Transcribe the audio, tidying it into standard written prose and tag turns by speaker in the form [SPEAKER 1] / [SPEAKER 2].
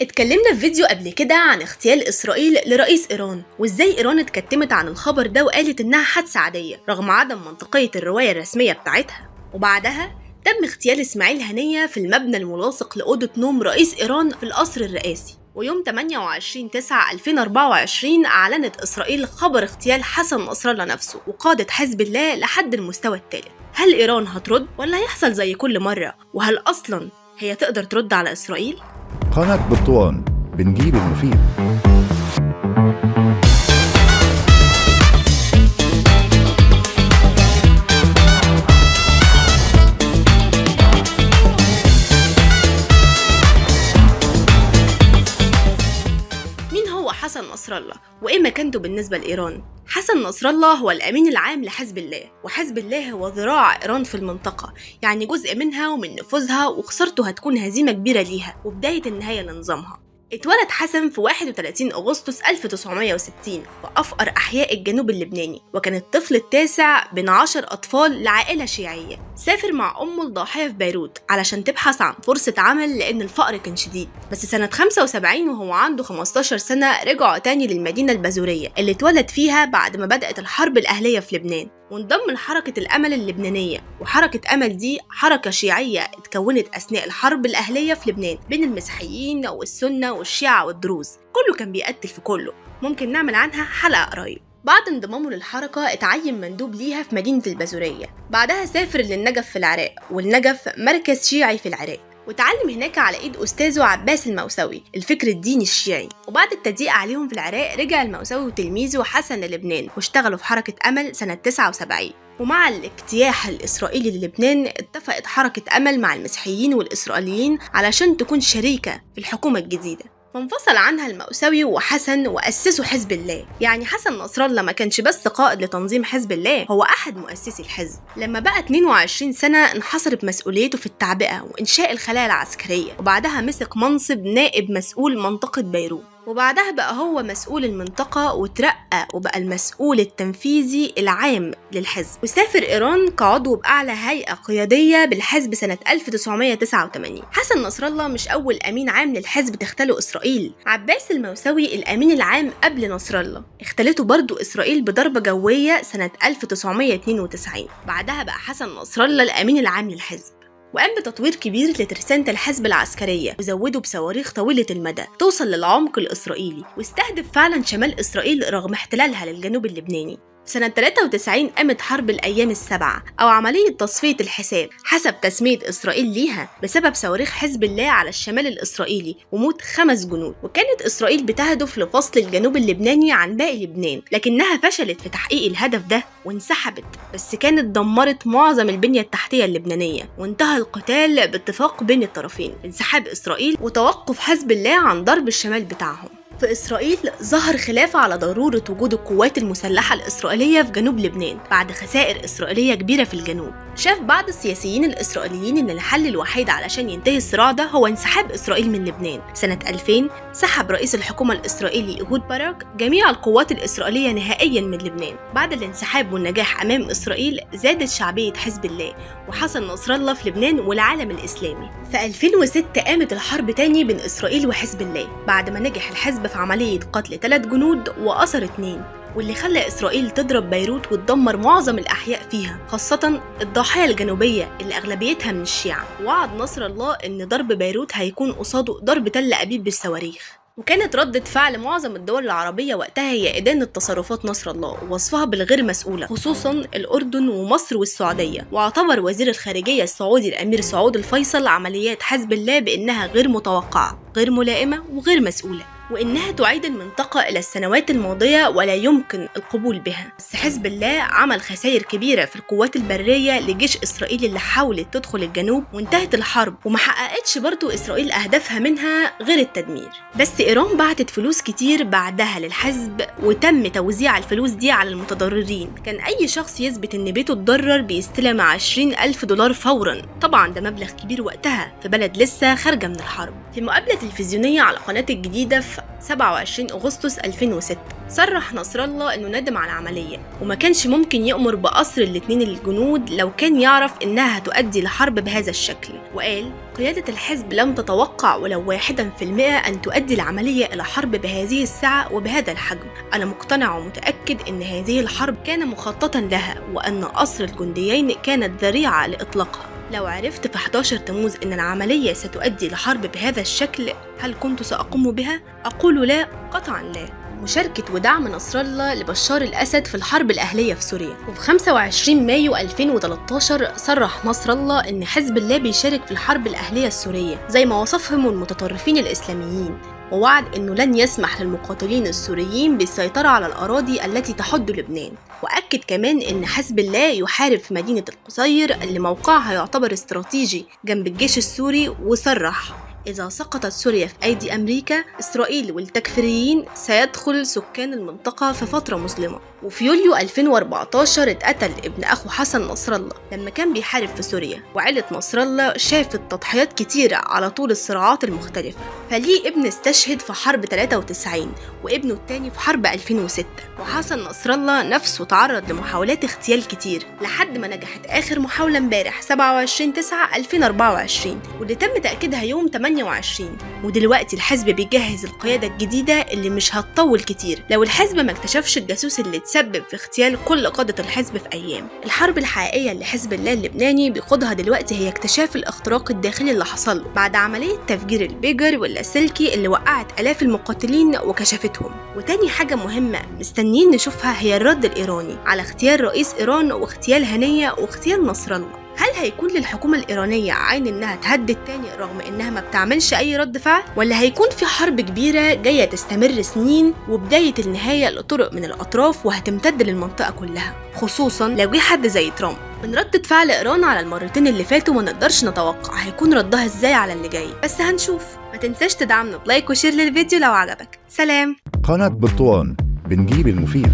[SPEAKER 1] اتكلمنا في فيديو قبل كده عن اغتيال إسرائيل لرئيس إيران، وإزاي إيران اتكتمت عن الخبر ده وقالت إنها حادثة عادية رغم عدم منطقية الرواية الرسمية بتاعتها. وبعدها تم اغتيال إسماعيل هنية في المبنى الملاصق لأوضة نوم رئيس إيران في القصر الرئاسي. ويوم 28/9/2024 أعلنت إسرائيل خبر اغتيال حسن نصر الله نفسه وقادة حزب الله لحد المستوى الثالث. هل إيران هترد ولا هيحصل زي كل مرة؟ وهل أصلاً هي تقدر ترد على إسرائيل؟
[SPEAKER 2] قناة برتقان بنجيب المفيد.
[SPEAKER 1] مين هو حسن نصر الله؟ وإيه مكانته بالنسبة لإيران؟ حسن نصر الله هو الأمين العام لحزب الله، وحزب الله هو ذراع إيران في المنطقة، يعني جزء منها ومن نفوذها، وخسارته هتكون هزيمة كبيرة ليها وبداية النهاية لنظامها. اتولد حسن في 31 أغسطس 1960 في أفقر أحياء الجنوب اللبناني، وكان الطفل التاسع بين 10 أطفال لعائلة شيعية. سافر مع أمه الضاحية في بيروت علشان تبحث عن فرصة عمل لأن الفقر كان شديد، بس سنة 75 وهو عنده 15 سنة رجعوا تاني للمدينة البازورية اللي اتولد فيها بعد ما بدأت الحرب الأهلية في لبنان، وانضم لحركة الأمل اللبنانية. وحركة أمل دي حركة شيعية اتكونت أثناء الحرب الأهلية في لبنان بين المسيحيين والسنة والشيعة والدروز، كله كان بيقتل في كله، ممكن نعمل عنها حلقة قريب. بعد انضمامه للحركة اتعين مندوب ليها في مدينة البازورية، بعدها سافر للنجف في العراق، والنجف مركز شيعي في العراق، وتعلم هناك على ايد استاذه عباس الموسوي الفكر الديني الشيعي. وبعد التضييق عليهم في العراق رجع الموسوي وتلميذه حسن للبنان، واشتغلوا في حركة أمل سنة 79. ومع الاجتياح الإسرائيلي للبنان اتفقت حركة أمل مع المسيحيين والإسرائيليين علشان تكون شريكة في الحكومة الجديدة، فانفصل عنها الموسوي وحسن وأسسوا حزب الله. يعني حسن نصر الله ما كانش بس قائد لتنظيم حزب الله، هو أحد مؤسسي الحزب. لما بقى 22 سنة انحصر بمسؤوليته في التعبئة وإنشاء الخلايا العسكرية، وبعدها مسك منصب نائب مسؤول منطقة بيروت، وبعدها بقى هو مسؤول المنطقة وترقى وبقى المسؤول التنفيذي العام للحزب. وسافر إيران كعضو بأعلى هيئة قيادية بالحزب سنة 1989. حسن نصر الله مش أول أمين عام للحزب تختله إسرائيل، عباس الموسوي الأمين العام قبل نصر الله اختلته برضو إسرائيل بضربة جوية سنة 1992. بعدها بقى حسن نصر الله الأمين العام للحزب، وقام بتطوير كبير لترسانة الحزب العسكرية وزوده بصواريخ طويلة المدى توصل للعمق الإسرائيلي، واستهدف فعلا شمال إسرائيل رغم احتلالها للجنوب اللبناني. في سنة 93 قامت حرب الأيام السبعة أو عملية تصفية الحساب حسب تسمية إسرائيل ليها بسبب صواريخ حزب الله على الشمال الإسرائيلي وموت 5 جنود. وكانت إسرائيل بتهدف لفصل الجنوب اللبناني عن باقي لبنان، لكنها فشلت في تحقيق الهدف ده وانسحبت، بس كانت دمرت معظم البنية التحتية اللبنانية، وانتهى القتال باتفاق بين الطرفين بانسحاب إسرائيل وتوقف حزب الله عن ضرب الشمال بتاعهم. في إسرائيل ظهر خلاف على ضرورة وجود القوات المسلحة الإسرائيلية في جنوب لبنان بعد خسائر إسرائيلية كبيرة في الجنوب. شاف بعض السياسيين الإسرائيليين إن الحل الوحيد علشان ينتهي الصراع ده هو انسحاب إسرائيل من لبنان. سنة 2000 سحب رئيس الحكومة الإسرائيلي إيهود باراك جميع القوات الإسرائيلية نهائياً من لبنان. بعد الانسحاب والنجاح أمام إسرائيل زادت شعبية حزب الله وحسن نصر الله في لبنان والعالم الإسلامي. في 2006 قامت الحرب تاني بين إسرائيل وحزب الله بعد ما نجح الحزب في عملية قتل 3 جنود وأسر 2، واللي خلى إسرائيل تضرب بيروت وتدمر معظم الأحياء فيها، خاصة الضاحية الجنوبية اللي أغلبيتها من الشيعة. وعد نصر الله إن ضرب بيروت هيكون قصاده ضرب تل أبيب بالصواريخ. وكانت ردة فعل معظم الدول العربية وقتها هي إدانة تصرفات نصر الله ووصفها بالغير مسؤولة، خصوصا الأردن ومصر والسعودية. واعتبر وزير الخارجية السعودي الأمير سعود الفيصل عمليات حزب الله بأنها غير متوقعة، غير ملائمة، وغير مسؤولة، وإنها تعيد المنطقة إلى السنوات الماضية ولا يمكن القبول بها. بس حزب الله عمل خسائر كبيرة في القوات البرية لجيش إسرائيل اللي حاولت تدخل الجنوب، وانتهت الحرب وما حققتش برضو إسرائيل أهدافها منها غير التدمير. بس إيران بعتت فلوس كتير بعدها للحزب وتم توزيع الفلوس دي على المتضررين. كان أي شخص يثبت إن بيته اتضرر بيستلم 20,000 دولار فورا، طبعا ده مبلغ كبير وقتها في بلد لسه خارجة من الحرب. في مقابلة تلفزيونية على قناة الجديدة في توفى 27 أغسطس 2006. صرح نصر الله إنه ندم على العملية وما كانش ممكن يأمر بأسر الاتنين الجنود لو كان يعرف إنها هتؤدي لحرب بهذا الشكل، وقال: قيادة الحزب لم تتوقع ولو 1% أن تؤدي العملية إلى حرب بهذه السعة وبهذا الحجم. أنا مقتنع ومتأكد إن هذه الحرب كان مخططا لها، وأن أسر الجنديين كانت ذريعة لإطلاقها. لو عرفت في 11 تموز إن العملية ستؤدي لحرب بهذا الشكل، هل كنت سأقوم بها؟ أقول لا، قطعا لا. مشاركة ودعم نصر الله لبشار الأسد في الحرب الأهلية في سوريا. وفي 25 مايو 2013 صرح نصر الله إن حزب الله بيشارك في الحرب الأهلية السورية زي ما وصفهم المتطرفين الإسلاميين، ووعد إنه لن يسمح للمقاتلين السوريين بالسيطرة على الأراضي التي تحد لبنان. وأكد كمان إن حزب الله يحارب في مدينة القصير اللي موقعها يعتبر استراتيجي جنب الجيش السوري، وصرح: إذا سقطت سوريا في أيدي أمريكا، إسرائيل والتكفيريين سيدخل سكان المنطقة في فترة مظلمة. وفي يوليو 2014 اتقتل ابن أخو حسن نصر الله لما كان بيحارب في سوريا، وعائلة نصر الله شافت تضحيات كتيرة على طول الصراعات المختلفة. فليه ابن استشهد في حرب 93 وابنه التاني في حرب 2006، وحسن نصر الله نفسه تعرض لمحاولات اغتيال كتير لحد ما نجحت آخر محاولة امبارح 27/9/2024 واللي تم تأكيدها يوم 28. ودلوقتي الحزب بيجهز القيادة الجديدة اللي مش هتطول كتير لو الحزب ما اكتشفش الجاسوس اللي تسبب في اغتيال كل قادة الحزب في أيام. الحرب الحقيقية اللي حزب الله اللبناني بيقودها دلوقتي هي اكتشاف الاختراق الداخلي اللي حصل بعد عملية تفجير البيجر واللاسلكي اللي وقعت آلاف المقاتلين وكشفتهم. وتاني حاجة مهمة مستنيين نشوفها هي الرد الإيراني على اغتيال رئيس إيران واغتيال هنية واغتيال نصر الله. هل هيكون للحكومة الإيرانية عين إنها تهدد تاني رغم إنها ما بتعملش أي رد فعل؟ ولا هيكون في حرب كبيرة جاية تستمر سنين وبداية النهاية لطرق من الأطراف وهتمتد للمنطقة كلها، خصوصا لو جه حد زي ترامب؟ من ردة فعل إيران على المرتين اللي فاتوا ما نقدرش نتوقع هيكون ردها إزاي على اللي جاي، بس هنشوف. ما تنساش تدعمنا بلايك وشير للفيديو لو عجبك. سلام.
[SPEAKER 2] قناة برتقان، بنجيب المفيد.